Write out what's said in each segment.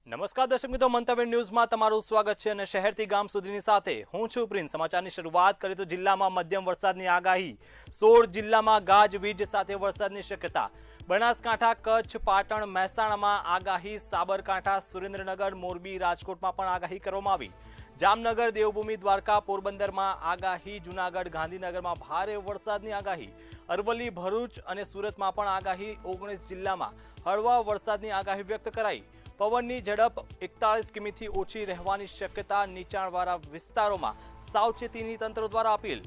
નમસ્કાર દર્શક મિત્રો, મંતવ્ય ન્યૂઝમાં તમારું સ્વાગત છે અને શહેરથી ગામ સુધીની સાથે હું છું પ્રિન્સ। સમાચારની શરૂઆત કરીએ તો જિલ્લામાં મધ્યમ વરસાદની આગાહી। 16 જિલ્લામાં ગાજવીજ સાથે વરસાદની શક્યતા। બનાસકાંઠા, કચ્છ, પાટણ, મહેસાણામાં આગાહી। સાબરકાંઠા, સુરેન્દ્રનગર, મોરબી, રાજકોટમાં પણ આગાહી કરવામાં આવી। જામનગર, દેવભૂમિ, દ્વારકા, પોરબંદરમાં આગાહી। જૂનાગઢ, ગાંધીનગરમાં ભારે વરસાદની આગાહી। અરવલ્લી, ભરૂચ અને સુરતમાં પણ આગાહી। 19 જિલ્લામાં હળવા વરસાદની આગાહી વ્યક્ત કરાઈ। પવનની ઝડપ 41 કિમીથી ઓછી રહેવાની શક્યતા। નીચાણવાળા વિસ્તારોમાં સાવચેતીની તંત્ર દ્વારા અપીલ।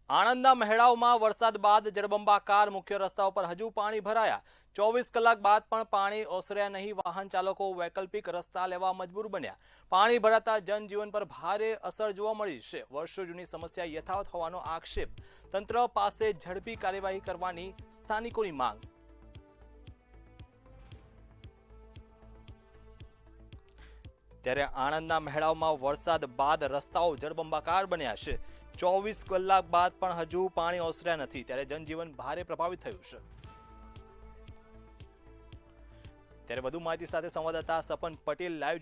આણંદના મહેડાઓમાં વરસાદ બાદ જળબંબાકાર મુખ્ય રસ્તાઓ પર હજુ પાણી ભરાયા। 24 કલાક બાદ પણ પાણી ઓસર્યા નહીં। વાહન ચાલકો વૈકલ્પિક રસ્તા લેવા મજબૂર બન્યા। પાણી ભરાતા જનજીવન પર ભારે અસર જોવા મળી છે। વર્ષો જૂની સમસ્યા યથાવત હોવાનો આક્ષેપ। તંત્ર પાસે ઝડપી કાર્યવાહી કરવાની સ્થાનિકોની માંગ। ત્યારે આણંદના મહેડાઓમાં વરસાદ બાદ રસ્તાઓ જળબંબાકાર બન્યા છે। 24 કલાક બાદ પણ હજુ પાણી ઓસર્યા નથી, ત્યારે જનજીવન ભારે પ્રભાવિત થયું છે। ત્યારે વધુ માહિતી સાથે સંવાદદાતા સપન પટેલ લાઈવ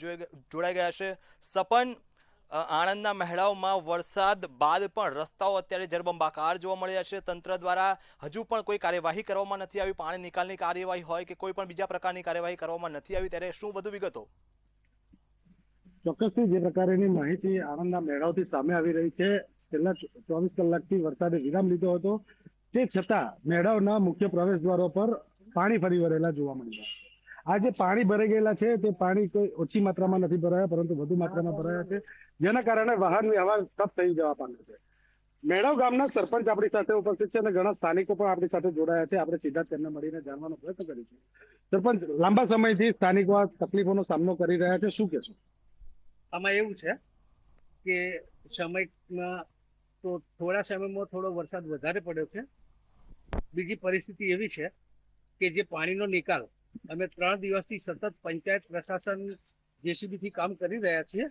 જોડાઈ ગયા છે। સપન, આણંદના મહેડાઓમાં વરસાદ બાદ પણ રસ્તાઓ અત્યારે જળબંબાકાર જોવા મળ્યા છે। તંત્ર દ્વારા હજુ પણ કોઈ કાર્યવાહી કરવામાં નથી આવી। પાણી નિકાલની કાર્યવાહી હોય કે કોઈ પણ બીજા પ્રકારની કાર્યવાહી કરવામાં નથી આવી, ત્યારે શું વધુ વિગતો? ચોક્કસથી જે પ્રકારની માહિતી આણંદના મેળાઓથી સામે આવી રહી છે, છેલ્લા 24 કલાકથી વરસાદે વિરામ લીધો હતો, તે છતાં મેળાઓના મુખ્ય પ્રવેશ દ્વારો પર પાણી ફરી વળેલા જોવા મળ્યા। આ જે પાણી ભરાઈ ગયેલા છે તે પાણી કોઈ ઓછી માત્રામાં નથી ભરાયા, પરંતુ વધુ માત્રામાં ભરાયા છે, જેના કારણે વાહન વ્યવહાર ઠપ થઈ જવા પામ્યો છે। મેળાવ ગામના સરપંચ આપણી સાથે ઉપસ્થિત છે અને ઘણા સ્થાનિકો પણ આપણી સાથે જોડાયા છે। આપણે સીધા તેમને મળીને જાણવાનો પ્રયત્ન કરીશું। સરપંચ, લાંબા સમયથી સ્થાનિકો આ તકલીફોનો સામનો કરી રહ્યા છે, શું કહેશો? આમાં એવું છે કે સમયમાં તો થોડા સમયમાં થોડો વરસાદ વધારે પડ્યો છે। બીજી પરિસ્થિતિ એવી છે કે જે પાણીનો નિકાલ અમે 3 દિવસથી સતત પંચાયત પ્રશાસન જેસીબીથી કામ કરી રહ્યા છીએ,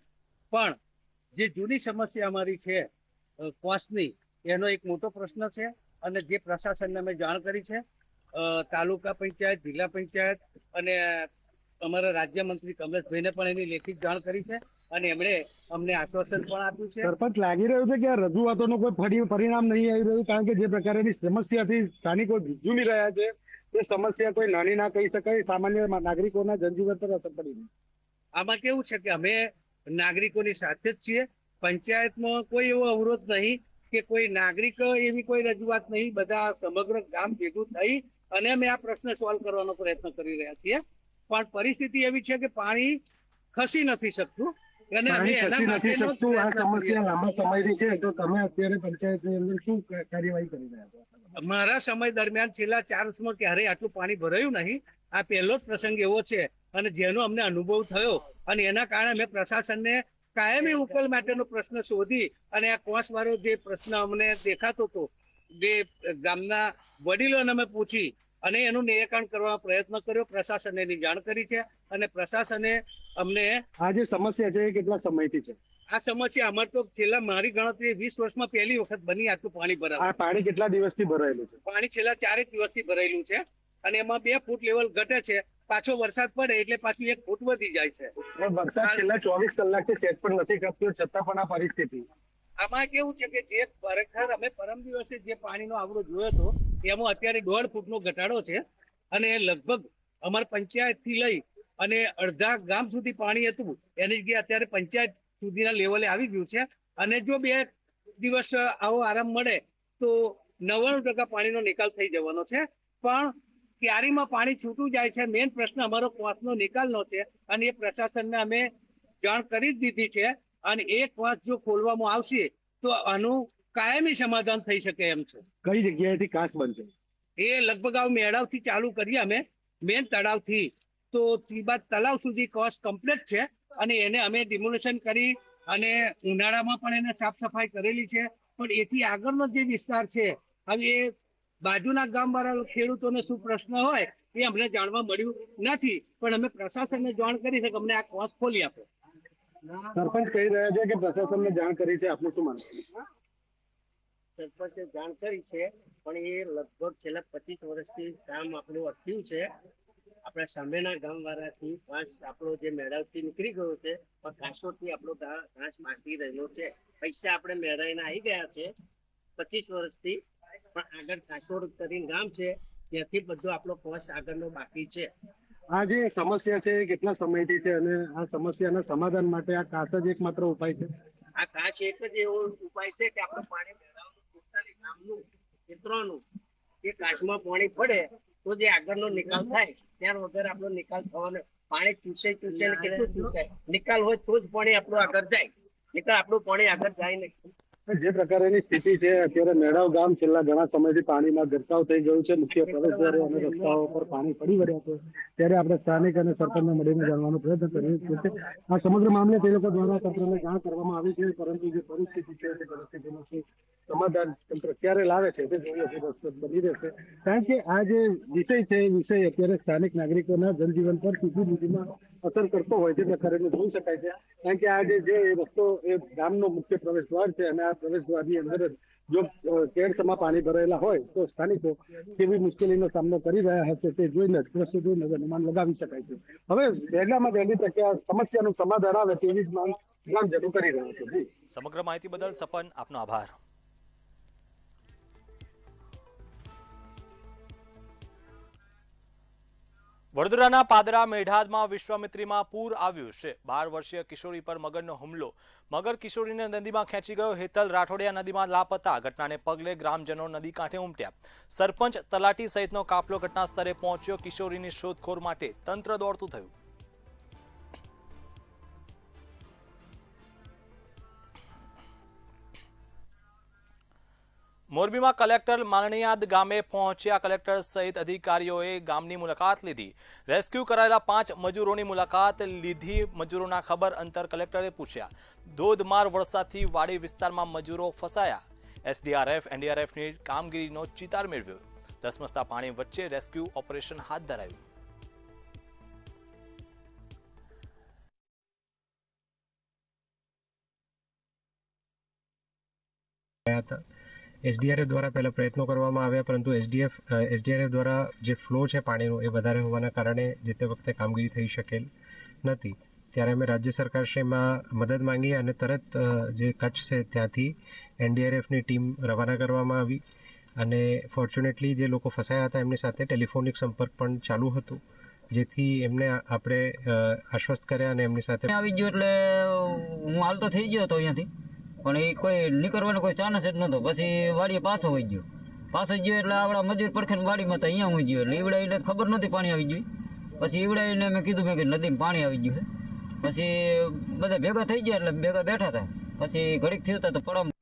પણ જે જૂની સમસ્યા અમારી છે કોસ્ટની, એનો એક મોટો પ્રશ્ન છે અને જે પ્રશાસનને અમે જાણ કરી છે, તાલુકા પંચાયત, જિલ્લા પંચાયત અને અમારા રાજ્યમંત્રી કમલેશભાઈને પણ એની લેખિત જાણ કરી છે અને એમણે અમને આશ્વાસન પણ આપ્યું છે। સરપંચ, લાગી રહ્યું છે કે આ રજૂઆતોનું કોઈ પરિણામ નહીં આવી રહ્યું, કારણ કે જે પ્રકારની સમસ્યાથી સ્થાનિકો ઝૂમી રહ્યા છે એ સમસ્યા કોઈ નાની ના કહી શકાય, સામાન્ય નાગરિકોના જનજીવન પર અસર પડી રહી। આમાં કેવું છે કે અમે નાગરિકોની સાથે જ છીએ। પંચાયતમાં કોઈ એવો અવરોધ નહીં કે કોઈ નાગરિક એવી કોઈ રજૂઆત નહીં, બધા સમગ્ર ગામ ભેગું થઈ અને અમે આ પ્રશ્ન સોલ્વ કરવાનો પ્રયત્ન કરી રહ્યા છીએ, પણ પરિસ્થિતિ એવી છે કે પાણી ખસી નથી શકતું અને અમે એના માટેનો આ સમસ્યા લાંબા સમયથી છે, તો તમે અત્યારે પંચાયતની અંદર શું કાર્યવાહી કરી રહ્યા છો? મારા સમય દરમિયાન છેલ્લા 4 વર્ષમાં ક્યારેય આટલું પાણી ભરાયું નહીં। આ પહેલો જ પ્રસંગ એવો છે અને જેનો અમને અનુભવ થયો અને એના કારણે અમે પ્રશાસનને કાયમી ઉકેલ માટેનો પ્રશ્ન શોધી અને આ કોસવાળો જે પ્રશ્ન અમને દેખાતો હતો, જે ગામના વડીલોને અમે પૂછી અને એનું નિરાકરણ કરવાનો પ્રયત્ન કર્યો। પ્રશાસને એની જાણ કરી છે અને પ્રશાસને અમને આ જે સમસ્યા છે એ કેટલા સમયથી છે? આ સમસ્યા અમારે તો છેલ્લા મારી ગણતરી 20 વર્ષમાં પહેલી વખત બની આટલું પાણી ભરાયું। આ પાણી કેટલા દિવસથી ભરાયેલું છે? પાણી છેલ્લા 4 દિવસથી ભરાયેલું છે અને એમાં 2 ફૂટ લેવલ ઘટે છે, પાછો વરસાદ પડે એટલે પાછું 1 ફૂટ વધી જાય છે। વરસાદ છેલ્લા 24 કલાકથી સેટ પણ નથી કરતો, છતાં પણ આ પરિસ્થિતિ। આમાં કેવું છે કે જે ખરેખર અમે પરમ દિવસે જે પાણીનો આવડો જોયો હતો એમાં અત્યારે 1.5 ફૂટનો ઘટાડો છે અને લગભગ અમારા પંચાયત થી લઈ અને અડધા ગામ સુધી પાણી હતું, એની જગ્યાએ અત્યારે પંચાયત સુધીના લેવલે આવી ગયું છે અને જો 2 દિવસ આવો આરામ મળે તો 99% પાણીનો નિકાલ થઈ જવાનો છે। પણ ક્યારીમાં પાણી છૂટું જાય છે, મેઇન પ્રશ્ન અમારો કોસનો નિકાલનો છે અને એ પ્રશાસનને અમે જાણ કરી જ દીધી છે અને એક કોસ જો ખોલવામાં આવશે તો આનું કાયમી સમાધાન થઈ શકે એમ છે। કઈ જગ્યાએથી કાસ બનશે? એ લગભગ આ મેળાવથી ચાલુ કરીએ અમે, મેન તળાવથી તો ત્રિબાદ તળાવ સુધી કોસ કમ્પ્લીટ છે અને એને અમે ડિમોલેશન કરી અને ઉનાળામાં પણ એને સાફ સફાઈ કરેલી છે, પણ એથી આગળનો જે વિસ્તાર છે, હવે એ બાજુના ગામવાળા ખેડૂતોને શું પ્રશ્ન હોય એ અમને જાણવા મળ્યું નથી, પણ અમે પ્રશાસનને જાણ કરી છે કે અમને આ કોસ ખોલી આપો। સરપંચ કહી રહ્યા છે કે પ્રશાસનને જાણ કરી છે, આપનું શું માનવું? સરપંચે જાણ કરી છે, પણ એ લગભગ છેલ્લા 25 વર્ષથી કામ આપણું અટક્યું છે. આપણા સામેના ગામ વાળાથી ઘાસ આપણો જે મેળવથી નીકળી ગયો છે, પણ ઘાસોથી આપણો ઘાસ બાકી રહેલો છે. પૈસા આપણે મેળવીને આવી ગયા છે 25 વર્ષથી, પણ આગળ ઘાસોડ કરીને ગામ છે, ત્યાંથી બધું આપણો કોર્સ આગળનો બાકી છે. આ જે સમસ્યા છે એ કેટલા સમયથી છે અને આ સમસ્યાના સમાધાન માટે આ કાસ જ એકમાત્ર ઉપાય છે? આ ઘાસ એક જ એવો ઉપાય છે કે આપણે પાણી મેળવવાનું ટોટલી ગામનું ક્ષેત્રનું એ ઘાસમાં પાણી પડે તો જે આગળનો નિકાલ થાય, ત્યાર વગર આપણો નિકાલ થવાનો. પાણી ચૂસે ને કેટલું ચૂસે, નિકાલ હોય તો જ પાણી આપણું આગળ જાય, નિકાલ આપણું પાણી આગળ જાય નહીં. જે પ્રકારની સ્થિતિ છે અત્યારે મેળાવ ગામ છેલ્લા ઘણા સમયથી પાણીમાં ગરકાવ થઈ ગયું છે. મુખ્ય પ્રવેશદ્વારો અને રસ્તાઓ પર પાણી પડી વળ્યા છે. ત્યારે આપણે સ્થાનિક અને સરપંચને મળીને જાણવાનો પ્રયત્ન કરીએ છીએ. આ સમગ્ર મામલે તે લોકો દ્વારા તંત્રને જાણ કરવામાં આવી છે, પરંતુ જે પરિસ્થિતિ છે તે પરિસ્થિતિનું શું સમાધાન તંત્ર ક્યારે લાવે છે તે જોઈએ રસપ્રદ બની રહેશે. કારણ કે આ જે વિષય છે એ વિષય અત્યારે સ્થાનિક નાગરિકોના જનજીવન પર સીધી લીટીમાં અસર કરતો હોય તે પ્રકારે જોઈ શકાય છે. કારણ કે આ જે રસ્તો એ ગામનો મુખ્ય પ્રવેશ દ્વાર છે અને આ પ્રવેશ દ્વારની અંદર જ જો કેડસમાં પાણી ભરાયેલા હોય તો સ્થાનિકો કેવી મુશ્કેલીનો સામનો કરી રહ્યા હશે તે જોઈને દ્રશ્ય જોઈને અનુમાન લગાવી શકાય છે. હવે વહેલામાં વહેલી તકે આ સમસ્યાનું સમાધાન આવે તેવી જ માંગ ગ્રામજનો કરી રહ્યા છે. જી, સમગ્ર માહિતી બદલ સપન આપનો આભાર. વડોદરાના પાદરા મેઢાદમાં વિશ્વામિત્રીમાં પૂર આવ્યું છે. 12 વર્ષીય કિશોરી પર મગરનો હુમલો. મગર કિશોરીને નદીમાં ખેંચી ગયો. હેતલ રાઠોડિયા નદીમાં લાપતા. ઘટનાને પગલે ગ્રામજનો નદી કાંઠે ઉમટ્યા. સરપંચ, તલાટી સહિતનો કાફલો ઘટના સ્થળે પહોંચ્યો. કિશોરીની શોધખોળ માટે તંત્ર દોડતું થયું. મોરબીમાં કલેક્ટર માલણીયાદ ગામે પહોંચ્યા. કલેક્ટર સહિત અધિકારીઓએ ગામની મુલાકાત લીધી. રેસ્ક્યુ કરાયેલા 5 મજૂરોની મુલાકાત લીધી. મજૂરોના ખબર અંતર કલેક્ટરે પૂછ્યા. ધોધમાર વરસાદથી વાડી વિસ્તારમાં મજૂરો ફસાયા. એસડીઆરએફ, એનડીઆરએફની કામગીરીનો ચિતાર મેળવ્યો. ધસમસતા પાણી વચ્ચે રેસ્ક્યુ ઓપરેશન હાથ ધરાયું. એસડીઆરએફ દ્વારા પહેલાં પ્રયત્નો કરવામાં આવ્યા, પરંતુ એસડીઆરએફ દ્વારા જે ફ્લો છે પાણીનો એ વધારે હોવાના કારણે જે તે વખતે કામગીરી થઈ શકેલ નથી. ત્યારે અમે રાજ્ય સરકારશ્રીમાં મદદ માંગી અને તરત જે કચ્છ છે ત્યાંથી એનડીઆરએફની ટીમ રવાના કરવામાં આવી અને ફોર્ચ્યુનેટલી જે લોકો ફસાયા હતા એમની સાથે ટેલિફોનિક સંપર્ક પણ ચાલુ હતું, જેથી એમને આપણે આશ્વસ્ત કર્યા અને એમની સાથે આવી ગયો. એટલે હું હાલ તો થઈ ગયો હતો અહીંયાથી, પણ એ કોઈ નીકળવાનો કોઈ ચાન્સ જ નહોતો. પછી વાડીએ પાછો હોઈ ગયો એટલે આપણા મજૂર પડખે વાડીમાં તો અહીંયા હોઈ ગયો. એટલે ઈવડાઈને ખબર નહોતી પાણી આવી ગયું. પછી ઈવડાઈને મેં કીધું કે નદીમાં પાણી આવી ગયું છે. પછી બધા ભેગા થઈ ગયા એટલે ભેગા બેઠા હતા. પછી ઘડીક થયું તો પડમ.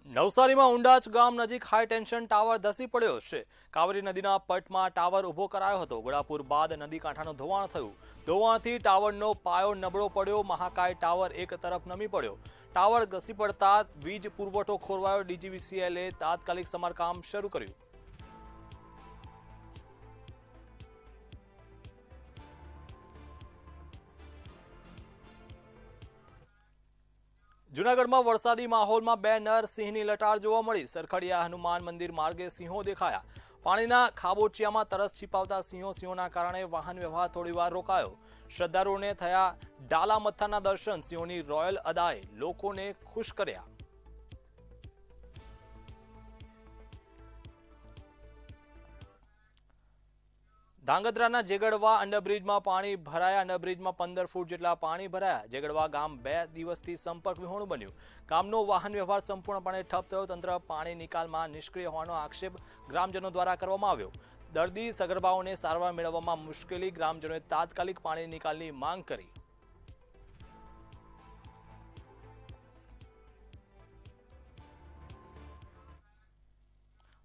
નવસારીમાં ઉંડાચ ગામ નજીક હાઈ ટેન્શન ટાવર ધસી પડ્યો છે. કાવેરી નદીના પટમાં ટાવર ઊભો કરાયો હતો. ગોળાપુર બાદ નદી કાંઠાનું ધોવાણ થયું. ધોવાણથી ટાવરનો પાયો નબળો પડ્યો. મહાકાય ટાવર એક તરફ નમી પડ્યો. ટાવર ઘસી પડતા વીજ પુરવઠો ખોરવાયો. ડીજીવીસીએલે તાત્કાલિક સમારકામ શરૂ કર્યું. જૂનાગઢમાં વરસાદી માહોલમાં 2 નર સિંહની લટાર જોવા મળી. સરખડિયા હનુમાન મંદિર માર્ગે સિંહો દેખાયા. પાણીના ખાબોચિયામાં તરસ छिपावता સિંહોના કારણે વાહન વ્યવહાર થોડીવાર રોકાયો. શ્રદ્ધાળુઓને થયા ડાલા મથાના દર્શન. સિંહોની રોયલ અદાએ લોકોને ખુશ કર્યા. ધાંગધ્રાના જેગડવા અંડરબ્રિજમાં પાણી ભરાયા. અંડરબ્રિજમાં 15 ફૂટ જેટલા પાણી ભરાયા. જેગડવા ગામ 2 દિવસથી સંપર્ક વિહોણું બન્યું. ગામનો વાહન વ્યવહાર સંપૂર્ણપણે ઠપ થયો. તંત્ર પાણી નિકાલમાં નિષ્ક્રિય હોવાનો આક્ષેપ ગ્રામજનો દ્વારા કરવામાં આવ્યો. દર્દી સગર્ભાઓને સારવાર મેળવવામાં મુશ્કેલી. ગ્રામજનોએ તાત્કાલિક પાણી નિકાલની માંગ કરી.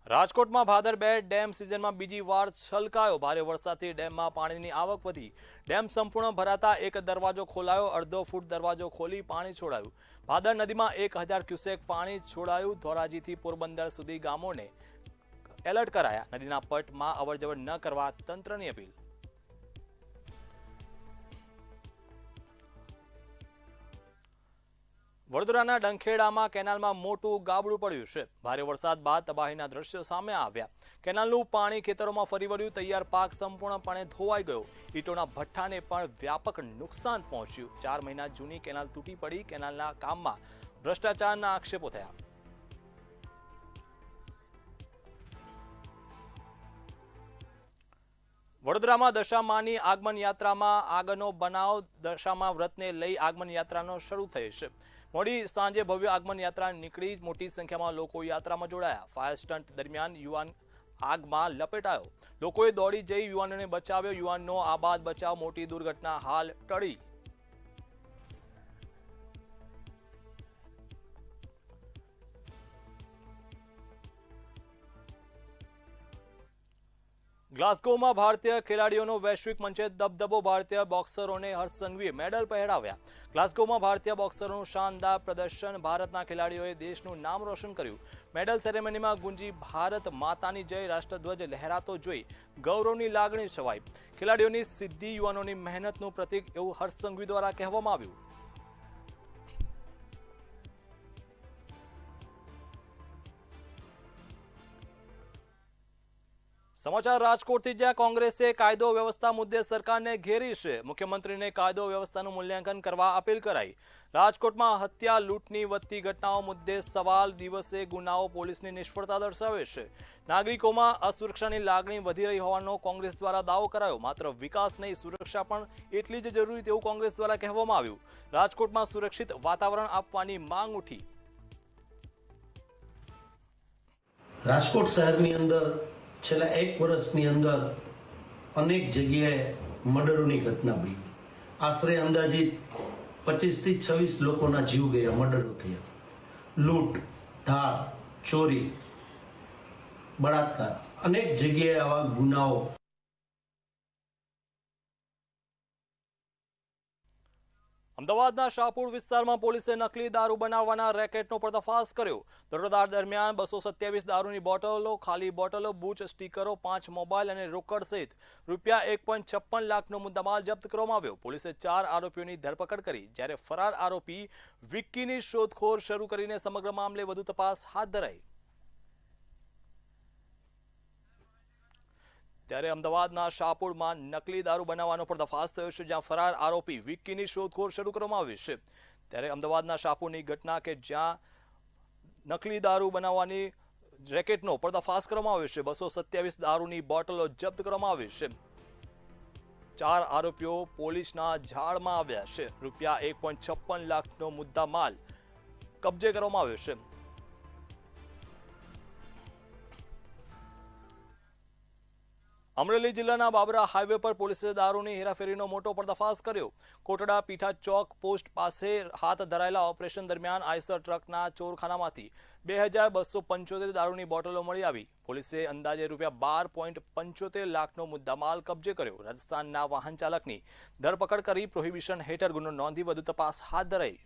રાજકોટમાં ભાદર 2 ડેમ સિઝનમાં બીજી વાર છલકાયો. ભારે વરસાદથી ડેમમાં પાણીની આવક વધી. ડેમ સંપૂર્ણ ભરાતા એક દરવાજો ખોલાયો. અડધો ફૂટ દરવાજો ખોલી પાણી છોડાયું. ભાદર નદીમાં 1000 ક્યુસેક પાણી છોડાયું. ધોરાજીથી પોરબંદર સુધી ગામોને એલર્ટ કરાયા. નદીના પટમાં અવરજવર ન કરવા તંત્રની અપીલ. વડોદરાના ડંખેડામાં કેનાલમાં મોટું ગાબડું પડ્યું છે. ભારે વરસાદ બાદ તબાહીના દ્રશ્યો સામે આવ્યા. કેનાલનું પાણી ખેતરોમાં ફરી વળ્યું. તૈયાર પાક સંપૂર્ણપણે ધોવાઈ ગયો. ઈંટોના ભઠ્ઠાને પણ વ્યાપક નુકસાન પહોંચ્યું. 4 મહિના જૂની કેનાલ તૂટી પડી. કેનાલના કામમાં ભ્રષ્ટાચારના આક્ષેપો થયા. વડોદરામાં દશામાની આગમન યાત્રામાં આગનો બનાવ. દશામા વ્રતને લઈ આગમન યાત્રાનો શરૂ થઈ છે. મોડી સાંજે ભવ્ય આગમન યાત્રા નીકળી. મોટી સંખ્યામાં લોકો યાત્રામાં જોડાયા. ફાયર સ્ટન્ટ દરમિયાન યુવાન આગમાં લપેટાયો. લોકોએ દોડી જઈ યુવાનોને બચાવ્યો. યુવાનનો આબાદ બચાવ. મોટી દુર્ઘટના હાલ ટળી. ગ્લાસગોમાં ભારતીય ખેલાડીઓનો વૈશ્વિક મંચે દબદબો. ભારતીય બોક્સરોને હર્ષસંઘવીએ મેડલ પહેરાવ્યા. ગ્લાસગોમાં ભારતીય બોક્સરોનું શાનદાર પ્રદર્શન. ભારતના ખેલાડીઓએ દેશનું નામ રોશન કર્યું. મેડલ સેરેમનીમાં ગુંજી ભારત માતાની જય. રાષ્ટ્રધ્વજ લહેરાતો જોઈ ગૌરવની લાગણી છવાઈ. ખેલાડીઓની સિદ્ધિ યુવાનોની મહેનતનું પ્રતીક એવું હર્ષસંઘવી દ્વારા કહેવામાં આવ્યું. સમાચાર રાજકોટથી, જ્યાં કોંગ્રેસે કાયદો વ્યવસ્થા મુદ્દે સરકારને ઘેરી છે. મુખ્યમંત્રીને કાયદો વ્યવસ્થાનું મૂલ્યાંકન કરવા અપીલ કરાઈ. રાજકોટમાં હત્યા લૂંટની વધતી ઘટનાઓ મુદ્દે સવાલ. દિવસે ગુનાઓ પોલીસની નિષ્ફળતા દર્શાવે છે. નાગરિકોમાં અસુરક્ષાની લાગણી વધી રહી હોવાનો કોંગ્રેસ દ્વારા દાવો કરાયો. માત્ર વિકાસ નહીં, સુરક્ષા પણ એટલી જ જરૂરી તેવું કોંગ્રેસ દ્વારા કહેવામાં આવ્યું. રાજકોટમાં સુરક્ષિત વાતાવરણ આપવાની માંગ ઉઠી. રાજકોટ શહેરની અંદર છેલ્લા 1 વર્ષની અંદર અનેક જગ્યાએ મર્ડરોની ઘટના બની. આશરે અંદાજિત 25 થી 26 લોકોના જીવ ગયા, મર્ડરો થયા. લૂંટ, ધાર, ચોરી, બળાત્કાર, અનેક જગ્યાએ આવા ગુનાઓ. અમદાવાદના શાહપુર વિસ્તારમાં પોલીસે નકલી દારૂ બનાવવાના રેકેટનો પર્દાફાશ કર્યો. દરોડા દરમિયાન 227 દારૂની બોટલો, ખાલી બોટલો, બૂચ સ્ટીકરો, 5 મોબાઈલ અને રોકડ સહિત રૂપિયા 1.56 લાખનો મુદ્દામાલ જપ્ત કરવામાં આવ્યો. પોલીસે 4 આરોપીઓની ધરપકડ કરી, જ્યારે ફરાર આરોપી વિક્કીની શોધખોળ શરૂ કરીને સમગ્ર મામલે વધુ તપાસ હાથ ધરાઈ. ત્યારે અમદાવાદના શાહપુરમાં નકલી દારૂ બનાવવાનો પર્દાફાશ થયો છે, જ્યાં ફરાર આરોપી વિક્કીની શોધખોળ શરૂ કરવામાં આવી છે. ત્યારે અમદાવાદના શાહપુરની ઘટના કે જ્યાં નકલી દારૂ બનાવવાની રેકેટનો પર્દાફાશ કરવામાં આવ્યો છે. 227 દારૂની બોટલો જપ્ત કરવામાં આવી છે. 4 આરોપીઓ પોલીસના ઝાડમાં આવ્યા છે. રૂપિયા 1.56 લાખનો મુદ્દા માલ કબજે કરવામાં આવ્યો છે. અમરેલી જિલ્લાના બાબરા હાઈવે પર પોલીસે દારૂની હેરાફેરીનો મોટો પર્દાફાશ કર્યો. કોટડા પીઠા ચોક પોસ્ટ પાસે હાથ ધરાયેલા ઓપરેશન દરમિયાન આઈસર ટ્રકના ચોરખાનામાંથી 2275 દારૂની બોટલો મળી આવી. પોલીસે અંદાજે રૂપિયા 12.75 લાખનો મુદ્દામાલ કબજે કર્યો. રાજસ્થાનના વાહન ચાલકની ધરપકડ કરી પ્રોહિબિશન હેઠળ ગુનો નોંધી વધુ તપાસ હાથ ધરાઈ.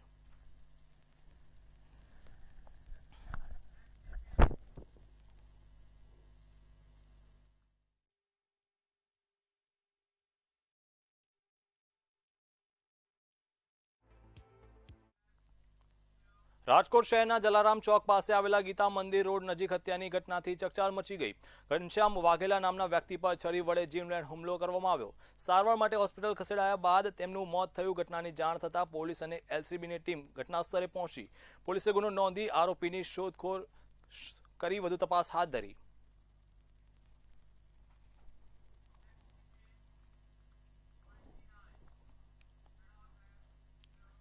રાજકોટ શહેરના જલારામ ચોક પાસે આવેલા ગીતા મંદિર રોડ નજીક હત્યાની ઘટનાથી ચકચાર મચી ગઈ. ઘનશ્યામ વાઘેલા નામના વ્યક્તિ પર છરી વડે જીવલેણ હુમલો કરવામાં આવ્યો. સારવાર માટે હોસ્પિટલ ખસેડાયા બાદ તેમનું મોત થયું. ઘટનાની જાણ થતાં પોલીસ અને એલસીબીની ટીમ ઘટના સ્થળે પહોંચી. પોલીસે ગુનો નોંધી આરોપીની શોધખોળ કરી વધુ તપાસ હાથ ધરી.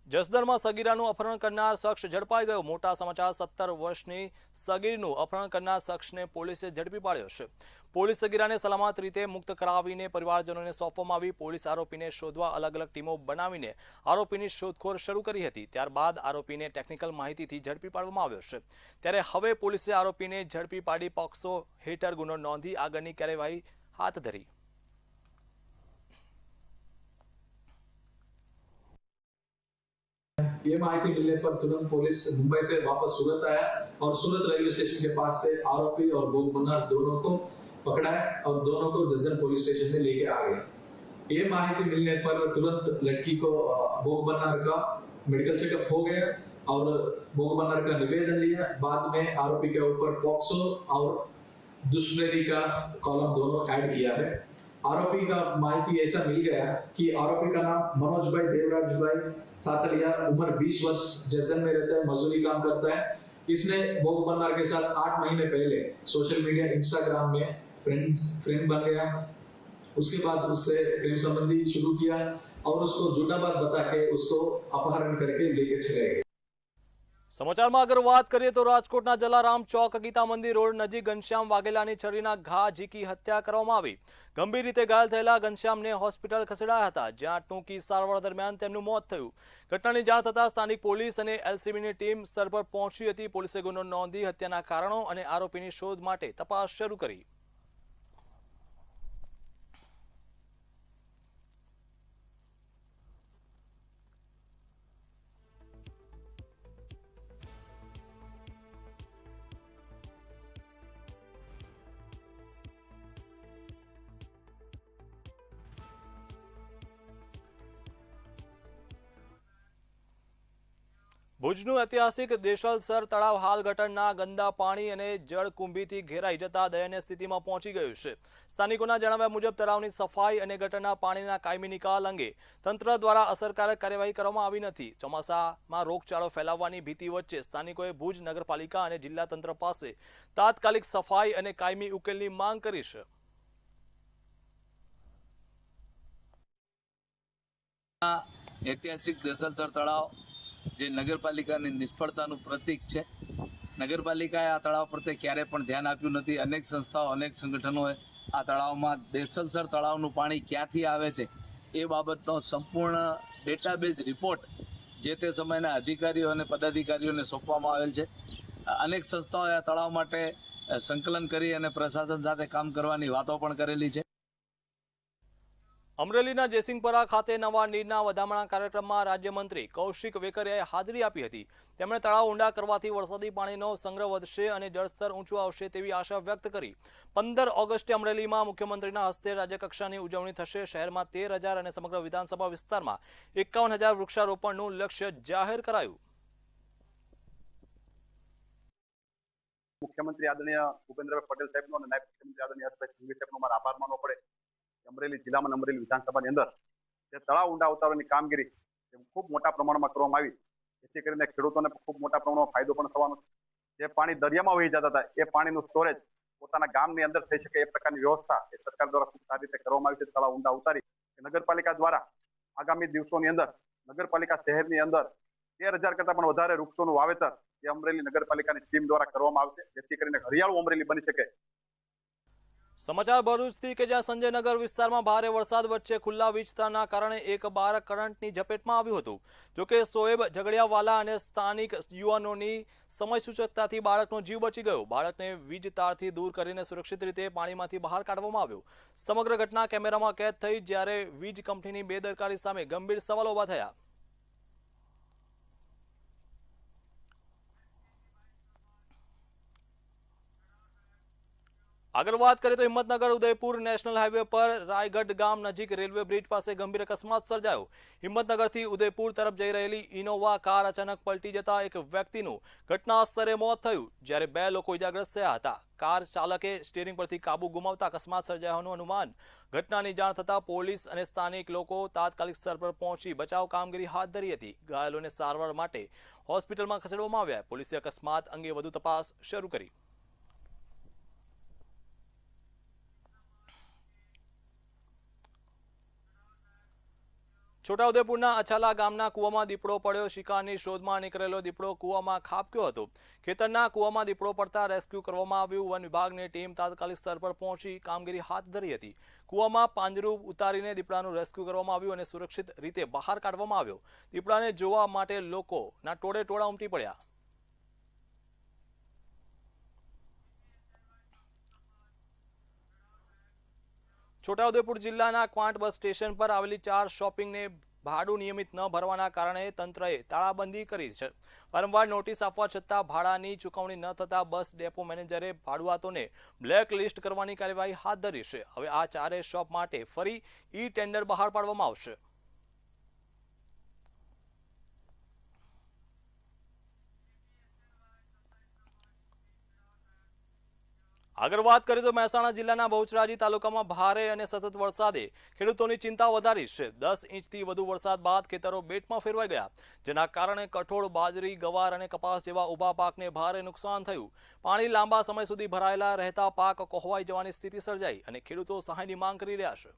જસદણમાં સગીરાનું અપહરણ કરનાર શખ્સ ઝડપાઈ ગયો. મોટા સમાચાર. 17 વર્ષની સગીરનું અપહરણ કરનાર શખ્સને પોલીસે ઝડપી પાડ્યો છે. પોલીસ સગીરાને સલામત રીતે મુક્ત કરાવીને પરિવારજનોને સોંપવામાં આવી. પોલીસ આરોપીને શોધવા અલગ અલગ ટીમો બનાવીને આરોપીની શોધખોળ શરૂ કરી હતી. ત્યારબાદ આરોપીને ટેકનિકલ માહિતીથી ઝડપી પાડવામાં આવ્યો છે. ત્યારે હવે પોલીસે આરોપીને ઝડપી પાડી પોક્સો હેઠળ ગુનો નોંધી આગળની કાર્યવાહી હાથ ધરી. ये माहिती मिलने पर तुरंत पुलिस मुंबई से वापस सूरत आया और सूरत रेलवे स्टेशन के पास से आरोपी और भोग बनार दोनों को पकड़ा और दोनों को जसदण पुलिस स्टेशन में लेके आ गए. ये माहिती मिलने पर तुरंत लड़की को भोग बनार का मेडिकल चेकअप हो गया और भोग बनर का निवेदन लिया। बाद में आरोपी के ऊपर पॉक्सो और दुष्प्रैरी का कॉलम दोनों ऐड किया है। आरोपी का माहिती ऐसा मिल गया कि आरोपी का नाम मनोज भाई देवराज भाई सातलिया, उम्र 20 वर्ष, जैसन में रहता है, मजदूरी काम करता है। इसने भोग बनर के साथ 8 महीने पहले सोशल मीडिया इंस्टाग्राम में फ्रेंड बन गया। उसके बाद उससे प्रेम संबंधी शुरू किया और उसको झूठा बात बता के उसको अपहरण करके लेके चले गए। સમાચારમાં આગળ વાત કરીએ તો રાજકોટના જલારામ ચોક ગીતા મંદિર રોડ નજીક ઘનશ્યામ વાઘેલાની છરીના ઘા ઝીકી હત્યા કરવામાં આવી। ગંભીર રીતે ઘાયલ થયેલા ઘનશ્યામને હોસ્પિટલ ખસેડાયા હતા, જ્યાં ટૂંકી સારવાર દરમિયાન તેમનું મોત થયું। ઘટનાની જાણ થતાં સ્થાનિક પોલીસ અને એલસીબીની ટીમ સ્થળ પર પહોંચી હતી। પોલીસે ગુનો નોંધી હત્યાના કારણો અને આરોપીની શોધ માટે તપાસ શરૂ કરી। ભુજનું ઐતિહાસિક દેશલસર તળાવ હાલ ગટરના ગંદા પાણી અને જળકુંભીથી ઘેરાઈ જતા દયનીય સ્થિતિમાં પહોંચી ગયું છે। સ્થાનિકોના જણાવ્યા મુજબ તળાવની સફાઈ અને ગટરના પાણીના કાયમી નિકાલ અંગે તંત્ર દ્વારા અસરકારક કાર્યવાહી કરવામાં આવી નથી। ચોમાસામાં રોગચાળો ફેલાવવાની ભીતિ વચ્ચે સ્થાનિકોએ ભુજ નગરપાલિકા અને જિલ્લા તંત્ર પાસે તાત્કાલિક સફાઈ અને કાયમી ઉકેલની માંગ કરી છે। ऐतिहासिक देसलसर तळाव जे नगरपालिकाની નિષ્ફળતાનું પ્રતીક છે। નગરપાલિકાએ આ તળાવ પ્રત્યે ક્યારેય પણ ધ્યાન આપ્યું નથી। અનેક સંસ્થાઓ, અનેક સંગઠનોએ આ તળાવમાં દેસલસર તળાવનું પાણી ક્યાંથી આવે છે એ બાબતનો સંપૂર્ણ ડેટાબેઝ રિપોર્ટ જે તે સમયના અધિકારીઓ અને પદાધિકારીઓને સોંપવામાં આવેલ છે। અનેક સંસ્થાઓએ આ તળાવ માટે સંકલન કરી અને પ્રશાસન સાથે કામ કરવાની વાતો પણ કરેલી છે। અમરેલીના જેસિંગપરા ખાતે નવા નીરના વધામણા કાર્યક્રમમાં રાજ્યમંત્રી કૌશિક વેકરિયાએ હાજરી આપી હતી। તેમણે તળાવ ઊંડા કરવાથી વરસાદી પાણીનો સંગ્રહ વધશે અને જળસ્તર ઊંચું આવશે તેવી આશા વ્યક્ત કરી। 15 ઓગસ્ટે અમરેલીમાં મુખ્યમંત્રીના હસ્તે રાજ્યકક્ષાની ઉજવણી થશે। શહેરમાં 13,000 અને સમગ્ર વિધાનસભા વિસ્તારમાં 51,000 વૃક્ષારોપણનું લક્ષ્ય જાહેર કરાયું। મુખ્યમંત્રી આદરણીય ભૂપેન્દ્રભાઈ પટેલ સાહેબનો અને નાયબ મુખ્યમંત્રી આદરણીય હર્ષભાઈ સંઘવી સાહેબનો મારો આભાર માનવો પડે। અમરેલી જિલ્લામાં અમરેલી વિધાનસભાની અંદર જે તળાવ ઊંડા ઉતારવાની કામગીરી ખૂબ મોટા પ્રમાણમાં કરવામાં આવી, જેથી કરીને ખેડૂતોને ખૂબ મોટા પ્રમાણમાં ફાયદો પણ થવાનો છે। જે પાણી દરિયામાં વહી જતા હતા એ પાણીનું સ્ટોરેજ પોતાના ગામની અંદર થઈ શકે એ પ્રકારની વ્યવસ્થા એ સરકાર દ્વારા ખૂબ સારી રીતે કરવામાં આવી છે। તળાવ ઊંડા ઉતારી નગરપાલિકા દ્વારા આગામી દિવસોની અંદર નગરપાલિકા શહેરની અંદર 13,000 કરતા પણ વધારે વૃક્ષોનું વાવેતર એ અમરેલી નગરપાલિકાની ટીમ દ્વારા કરવામાં આવશે, જેથી કરીને હરિયાળું અમરેલી બની શકે। સમાચાર ભરૂચથી કે જ્યાં સંજયનગર વિસ્તારમાં ભારે વરસાદ વચ્ચે ખુલ્લા વીજતારના કારણે એક બાળક કરંટની ઝપેટમાં આવ્યું હતું। જોકે સોએબ ઝઘડિયાવાલા અને સ્થાનિક યુવાનોની સમયસૂચકતાથી બાળકનો જીવ બચી ગયો। બાળકને વીજ તારથી દૂર કરીને સુરક્ષિત રીતે પાણીમાંથી બહાર કાઢવામાં આવ્યો। સમગ્ર ઘટના કેમેરામાં કેદ થઈ, જ્યારે વીજ કંપનીની બેદરકારી સામે ગંભીર સવાલો ઊભા થયા। આગળ વાત કરીએ તો હિંમતનગર ઉદયપુર નેશનલ હાઈવે પર રાયગઢ ગામ નજીક રેલવે બ્રિજ પાસે ગંભીર અકસ્માત સર્જાયો। હિંમતનગરથી ઉદયપુર તરફ જઈ રહેલી ઇનોવા કાર અચાનક પલટી જતા એક વ્યક્તિનું ઘટના સ્થળે મોત થયું, જ્યારે 2 લોકો ઇજાગ્રસ્ત થયા હતા। કાર ચાલકે સ્ટીયરિંગ પરથી કાબુ ગુમાવતા અકસ્માત સર્જાયાનું અનુમાન। ઘટનાની જાણ થતાં પોલીસ અને સ્થાનિક લોકો તાત્કાલિક સ્થળ પર પહોંચી બચાવ કામગીરી હાથ ધરી હતી। ઘાયલોને સારવાર માટે હોસ્પિટલમાં ખસેડવામાં આવ્યા। પોલીસે અકસ્માત અંગે વધુ તપાસ શરૂ કરી। છોટાઉદેપુરના અછાલા ગામના કૂવામાં દીપડો પડ્યો। શિકારની શોધમાં નીકળેલો દીપડો કૂવામાં ખાબક્યો હતો। ખેતરના કૂવામાં દીપડો પડતા રેસ્ક્યુ કરવામાં આવ્યું। વન વિભાગની ટીમ તાત્કાલિક સ્થળ પર પહોંચી કામગીરી હાથ ધરી હતી। કૂવામાં પાંજરું ઉતારીને દીપડાનું રેસ્ક્યુ કરવામાં આવ્યું અને સુરક્ષિત રીતે બહાર કાઢવામાં આવ્યો। દીપડાને જોવા માટે લોકોના ટોળે ટોળા ઉમટી પડ્યા। છોટાઉદેપુર જિલ્લાના ક્વાંટ બસ સ્ટેશન પર આવેલી 4 શોપિંગને ભાડું નિયમિત ન ભરવાના કારણે તંત્રએ તાળાબંધી કરી છે। વારંવાર નોટિસ આપવા છતાં ભાડાની ચૂકવણી ન થતા બસ ડેપો મેનેજરે ભાડુઆતોને બ્લેક લિસ્ટ કરવાની કાર્યવાહી હાથ ધરી છે। હવે આ 4 શોપ માટે ફરી ઈ ટેન્ડર બહાર પાડવામાં આવશે। આગળ વાત કરીએ તો મહેસાણા જિલ્લાના બહુચરાજી તાલુકામાં ભારે અને સતત વરસાદે ખેડૂતોની ચિંતા વધારી છે. 10 ઇંચથી વધુ વરસાદ બાદ ખેતરો બેટમાં ફેરવાઈ ગયા, જેના કારણે કઠોળ, બાજરી, ગવાર અને કપાસ જેવા ઊભા પાકને ભારે નુકસાન થયું. પાણી લાંબા સમય સુધી ભરાયેલા રહેતા પાક કોહવાઈ જવાની સ્થિતિ સર્જાઈ અને ખેડૂતો સહાયની માંગ કરી રહ્યા છે.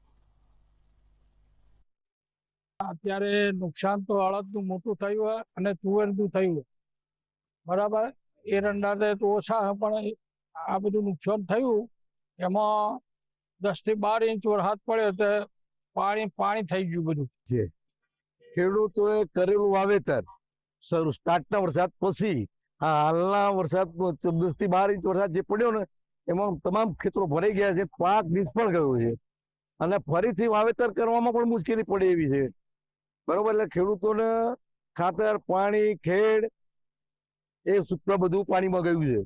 અત્યારે નુકસાન તો અડદનું મોટું થયું અને તુવેરનું થયું, બરાબર. એરંડા તો ઓછા, પણ આ બધું નુકસાન થયું. એમાં 10 થી 12 ઇંચ વરસાદ પડ્યો તો પાણી થઈ ગયું બધું છે. ખેડૂતોએ કરેલું વાવેતર સ્ટાર્ટના વરસાદ પછી હાલના વરસાદ 10 થી 12 ઇંચ વરસાદ જે પડ્યો ને એમાં તમામ ખેતરો ભરાઈ ગયા છે. પાક નિષ્ફળ ગયો છે અને ફરીથી વાવેતર કરવામાં પણ મુશ્કેલી પડે એવી છે, બરોબર. એટલે ખેડૂતોને ખાતર, પાણી, ખેડ એ બધું પાણીમાં ગયું છે.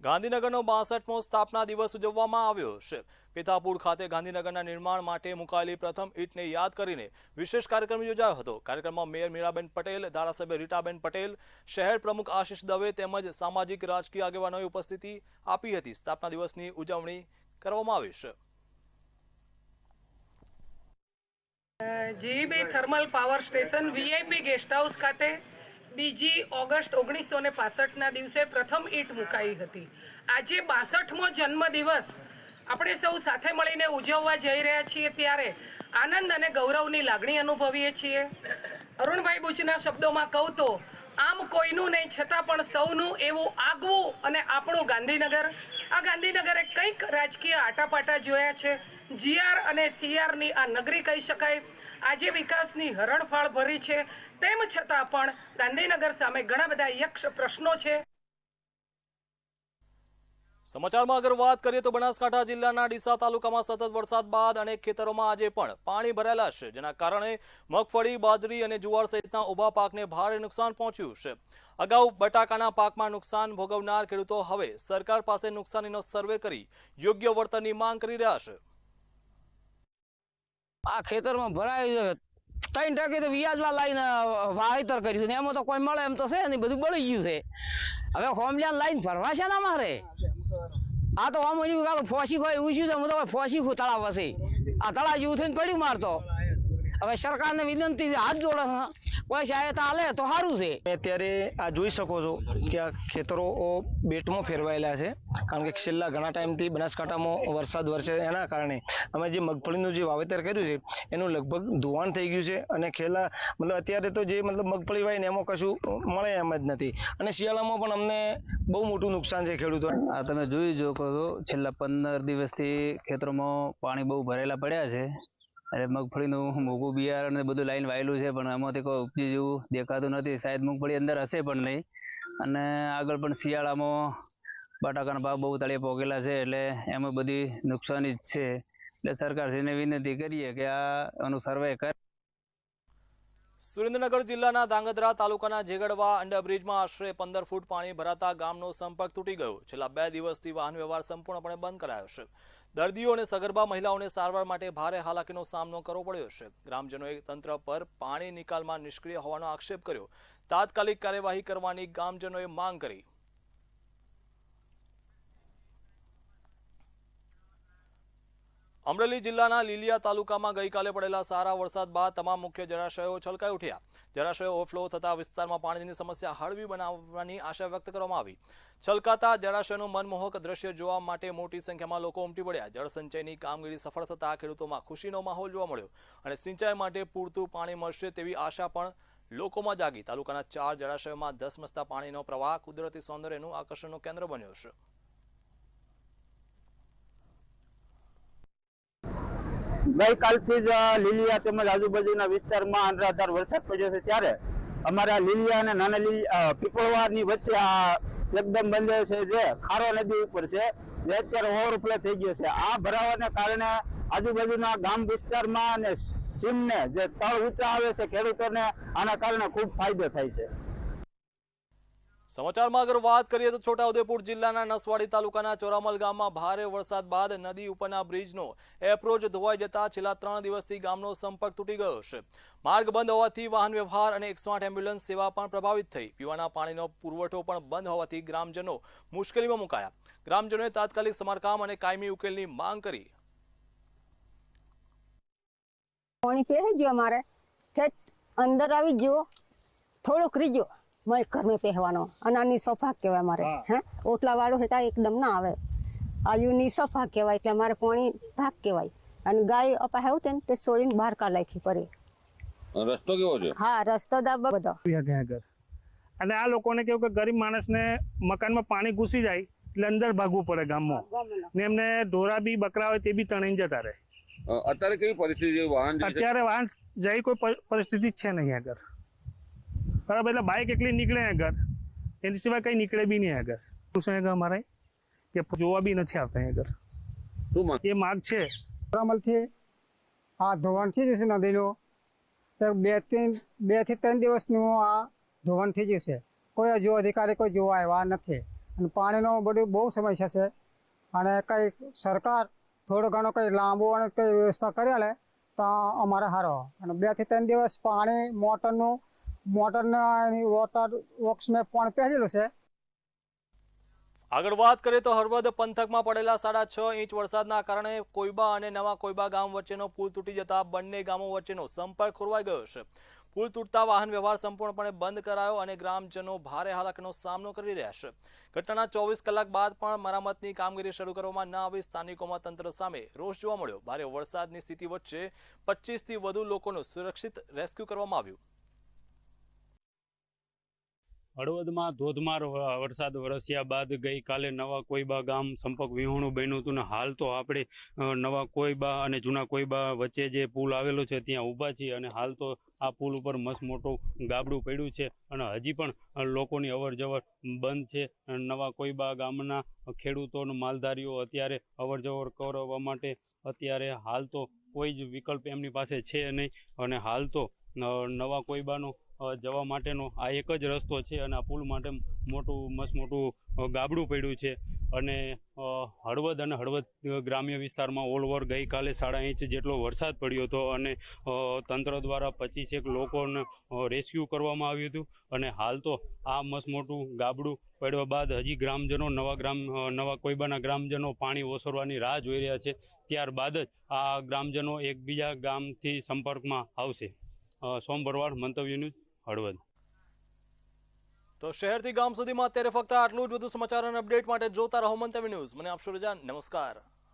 ગાંધીનગરનો 62મો સ્થાપના દિવસ ઉજવવામાં આવ્યો છે. પિતાપુર ખાતે ગાંધીનગરના નિર્માણ માટે મુકાયેલી પ્રથમ ઈંટને યાદ કરીને વિશેષ કાર્યક્રમ યોજાયો હતો. કાર્યક્રમમાં મેયર મીરાબેન પટેલ, ધારાસભ્ય રીટાબેન પટેલ, શહેર પ્રમુખ આશિષ દવે તેમજ સામાજિક રાજકીય આગેવાનોએ ઉપસ્થિતિ આપી હતી. સ્થાપના દિવસની ઉજવણી કરવામાં આવી છે. GB thermal power station VIP guest house ખાતે 2 ઓગસ્ટ 1965ના દિવસે પ્રથમ ઈંટ મુકાઈ હતી. આજે 62મો જન્મદિવસ આપણે સૌ સાથે મળીને ઉજવવા જઈ રહ્યા છીએ, ત્યારે આનંદ અને ગૌરવની લાગણી અનુભવીએ છીએ. અરુણભાઈ બુચના શબ્દોમાં કહું તો આમ કોઈનું નહીં, છતાં પણ સૌનું એવું આગવું અને આપણું ગાંધીનગર. આ ગાંધીનગરે કંઈક રાજકીય આટાપાટા જોયા છે. જીઆર અને સીઆરની આ નગરી કહી શકાય. આજે વિકાસની હરણફાળ ભરી છે, તેમ છતાં પણ ગાંધીનગર સામે ઘણા બધા યક્ષ પ્રશ્નો છે. સમાચારમાં આગળ વાત કરીએ તો બનાસકાંઠા જિલ્લાના ડીસા તાલુકામાં સતત વરસાદ બાદ અનેક ખેતરોમાં આજે પણ પાણી ભરાયેલા છે, જેના કારણે મગફળી, બાજરી અને જુવાર સહિતના ઊભા પાકને ભારે નુકસાન પહોંચ્યું છે. અગાઉ બટાકાના પાકમાં નુકસાન ભોગવનાર ખેડૂતો હવે સરકાર પાસે નુકસાનીનો સર્વે કરી યોગ્ય વળતરની માંગ કરી રહ્યા છે. આ ખેતરમાં ભરાય 3% તો વ્યાજમાં લાઈને વાવેતર કર્યું છે, એમાં તો કોઈ મળે એમ તો છે ને, બધું બળી ગયું છે. હવે હોમલ્યાન લાઈન ભરવા છે ને અમારે. આ તો આમ ફોસી કોઈ ઊંચ્યું છે, હું તો ફોસી તળાવ હશે. આ તળાવ જેવું થઈને પડ્યું મારતો. હવે સરકારને વિનંતી છે, હાથ જોડે કોઈ સહાયતા આલે તો સારું છે. અત્યારે આ જોઈ શકો છો કે આ ખેતરો બેટમાં ફેરવાયેલા છે, કારણ કે છેલ્લા ઘણા ટાઈમથી બનાસકાંઠામાં વરસાદ વરસે એના કારણે અમે જે મગફળીનું જે વાવેતર કર્યું છે એનું લગભગ ધોવાણ થઈ ગયું છે. અને છેલ્લા અત્યારે તો જે મગફળી વાય ને એમાં કશું મળે એમ જ નથી. અને શિયાળામાં પણ અમને બહુ મોટું નુકસાન છે ખેડૂતો. આ તમે જોઈ શકો છો, છેલ્લા 15 દિવસથી ખેતરોમાં પાણી બહુ ભરેલા પડ્યા છે. એટલે મગફળીનું મોગું બિયારણ ને બધું લાઈન વાયેલું છે, પણ એમાંથી કોઈ ઉપજી જેવું દેખાતું નથી. શાયદ મગફળી અંદર હશે પણ નહીં. અને આગળ પણ શિયાળામાં બટાકાના ભાવ બહુ તળિયે પોગેલા છે, એટલે એમાં બધી નુકસાની જ છે. એટલે સરકારશ્રીને વિનંતી કરીએ કે આનું સર્વે કરે. સુરેન્દ્રનગર જિલ્લાના ધાંગધ્રા તાલુકાના જેગડવા અંડરબ્રિજમાં આશરે 15 ફૂટ પાણી ભરાતા ગામનો સંપર્ક તૂટી ગયો. છેલ્લા 2 દિવસથી વાહન વ્યવહાર સંપૂર્ણપણે બંધ કરાયો છે. દર્દીઓ અને સગર્ભા મહિલાઓને સારવાર માટે ભારે હાલાકીનો સામનો કરવો પડ્યો છે. ગ્રામજનોએ તંત્ર પર પાણી નિકાલમાં નિષ્ક્રિય હોવાનો આક્ષેપ કર્યો. તાત્કાલિક કાર્યવાહી કરવાની ગ્રામજનોએ માંગ કરી. અમરેલી જિલ્લાના લીલિયા તાલુકામાં ગઈકાલે પડેલા સારા વરસાદ બાદ તમામ મુખ્ય જળાશયો છલકાઈ ઉઠ્યા. જળાશયો ઓવરફ્લો થતા વિસ્તારમાં પાણીની સમસ્યા હળવી બનાવવાની આશા વ્યક્ત કરવામાં આવી. છલકાતા જળાશયનું મનમોહક દ્રશ્ય જોવા માટે મોટી સંખ્યામાં લોકો ઉમટી પડ્યા. જળસંચયની કામગીરી સફળ થતા ખેડૂતોમાં ખુશીનો માહોલ જોવા મળ્યો અને સિંચાઈ માટે પૂરતું પાણી મળશે તેવી આશા પણ લોકોમાં જાગી. તાલુકાના 4 જળાશયોમાં ધસમસતા પાણીનો પ્રવાહ કુદરતી સૌંદર્યનું આકર્ષણનું કેન્દ્ર બન્યો છે. ગઈકાલથી જ લીલિયા તેમજ આજુબાજુના વિસ્તારમાં અનરાધાર વરસાદ પડ્યો છે, ત્યારે અમારા લીલિયા અને નાના પીપળવાની વચ્ચે આ એકદમ બંધ છે, જે ખારો નદી ઉપર છે, જે અત્યારે ઓવરફ્લો થઈ ગયો છે. આ ભરાવાને કારણે આજુબાજુના ગામ વિસ્તારમાં અને સીમને જે તળ ઊંચા આવે છે, ખેડૂતોને આના કારણે ખૂબ ફાયદો થાય છે. સમાચારમાં આગળ વાત કરીએ તો છોટાઉદેપુર જિલ્લાના નસવાડી તાલુકાના ચોરામલ ગામમાં ભારે વરસાદ બાદ નદી ઉપરના બ્રિજનો એપ્રોચ ધોવાઈ જતા છેલ્લા 3 દિવસથી ગામનો સંપર્ક તૂટી ગયો છે. માર્ગ બંધ હોવાથી વાહન વ્યવહાર અને 108 એમ્બ્યુલન્સ સેવા પણ પ્રભાવિત થઈ. પીવાના પાણીનો પુરવઠો પણ બંધ હોવાથી ગ્રામજનો મુશ્કેલીમાં મુકાયા. ગ્રામજનોએ તાત્કાલિક સમારકામ અને કાયમી ઉકેલની માંગ કરી. પાણી પહેરી ગયો, અમારે ઠેઠ અંદર આવી ગયો, થોડોક રીજો મેં ઘરમાં પહેવાનો અને આની સોફા કહેવાય અમારે. હે ઓટલા વાળો હતા એકદમ ના આવે, આયુની સોફા કહેવાય એટલે અમારે પાણી ધાક કહેવાય. અને ગાય અપાય હોતે ને તે છોડીને બહાર કાઢ નાખી પડી. રસ્તો કેવો છે? હા, રસ્તો દાબ બધો. અને આ લોકોને કેવું કે ગરીબ માણસને મકાનમાં પાણી ઘૂસી જાય એટલે અંદર ભાગવું પડે ગામમાં, ને એમને ઢોરા બી બકરા હોય તે બી તણાઈને જતા રહે. અત્યારે કેવી પરિસ્થિતિ? વાહન અત્યારે વાહન જઈ કોઈ પરિસ્થિતિ જ છે નહીં આગળ, બરાબર. એટલે બાઇક એકલી નીકળે આગળ, એની સિવાય કઈ નીકળે બી નહીં આગળ. શું છે અમારે કે જોવા બી નથી આવતા આગળ. એ માર્ગ છે ચોરામલથી આ ધોવાણ થઈ જશે નદીનું, તો 2 થી 3 દિવસનું આ ધોવાણ થઈ જશે. કોઈ હજુ અધિકારી કોઈ જોવા આવ્યા નથી અને પાણીનો બધું બહુ સમસ્યા છે. અને કંઈ સરકાર થોડો ઘણો કંઈ લાંબો અને કંઈ વ્યવસ્થા કરી લે તો અમારે સારો. અને 2 થી 3 દિવસ પાણી મોટરના વોટર વર્ક્સમાં પાણી પહેરેલું છે. આગળ વાત કરીએ તો હળવદ પંથકમાં પડેલા 6.5 ઇંચ વરસાદના કારણે કોઈબા અને નવા કોઈબા ગામ વચ્ચેનો પુલ તૂટી જતા બંને ગામો વચ્ચેનો સંપર્ક ખોરવાઈ ગયો છે. પુલ તૂટતા વાહન વ્યવહાર સંપૂર્ણપણે બંધ કરાયો અને ગ્રામજનો ભારે હાલાકીનો સામનો કરી રહ્યા છે. ઘટનાના 24 કલાક બાદ પણ મરામતની કામગીરી શરૂ કરવામાં ન આવી સ્થાનિકોમાં તંત્ર સામે રોષ જોવા મળ્યો. ભારે વરસાદની સ્થિતિ વચ્ચે 25થી વધુ લોકોનું સુરક્ષિત રેસ્ક્યુ કરવામાં આવ્યું. હળવદમાં ધોધમાર વરસાદ વરસ્યા બાદ ગઈકાલે નવા કોઈબા ગામ સંપર્ક વિહોણું બન્યું હતું ને હાલ તો આપણે નવા કોઈબા અને જૂના કોઈબા વચ્ચે જે પુલ આવેલો છે ત્યાં ઊભા છીએ અને હાલ તો આ પુલ ઉપર મસ્ત મોટું ગાબડું પડ્યું છે અને હજી પણ લોકોની અવર જવર બંધ છે. નવા કોઈબા ગામના ખેડૂતો અને માલધારીઓ અત્યારે અવર જવર કરવા માટે અત્યારે હાલ તો કોઈ જ વિકલ્પ એમની પાસે છે નહીં અને હાલ તો નવા કોઈબાનો જવા માટેનો આ એક જ રસ્તો છે અને આ પુલ માટે મસ્ત મોટું ગાબડું પડ્યું છે. અને હળવદ અને હળવદ ગ્રામ્ય વિસ્તારમાં ઓલ ઓવર ગઈકાલે 6.5 ઇંચ જેટલો વરસાદ પડ્યો હતો અને તંત્ર દ્વારા 25 લોકોને રેસ્ક્યુ કરવામાં આવ્યું હતું. અને હાલ તો આ મસ્ત મોટું ગાબડું પડ્યા બાદ હજી ગ્રામજનો નવા કોઈબાના ગ્રામજનો પાણી ઓસરવાની રાહ જોઈ રહ્યા છે. ત્યારબાદ જ આ ગ્રામજનો એકબીજા ગામથી સંપર્કમાં આવશે. સોમ ભરવાડ, મંતવ્ય ન્યૂઝ, હળવદ. તો શહેરથી ગામ સુધીમાં અત્યારે ફક્ત આટલું જ. વધુ સમાચાર અને અપડેટ માટે જોતા રહો મંતવ્ય ન્યૂઝ. મને આપશો રજા. નમસ્કાર.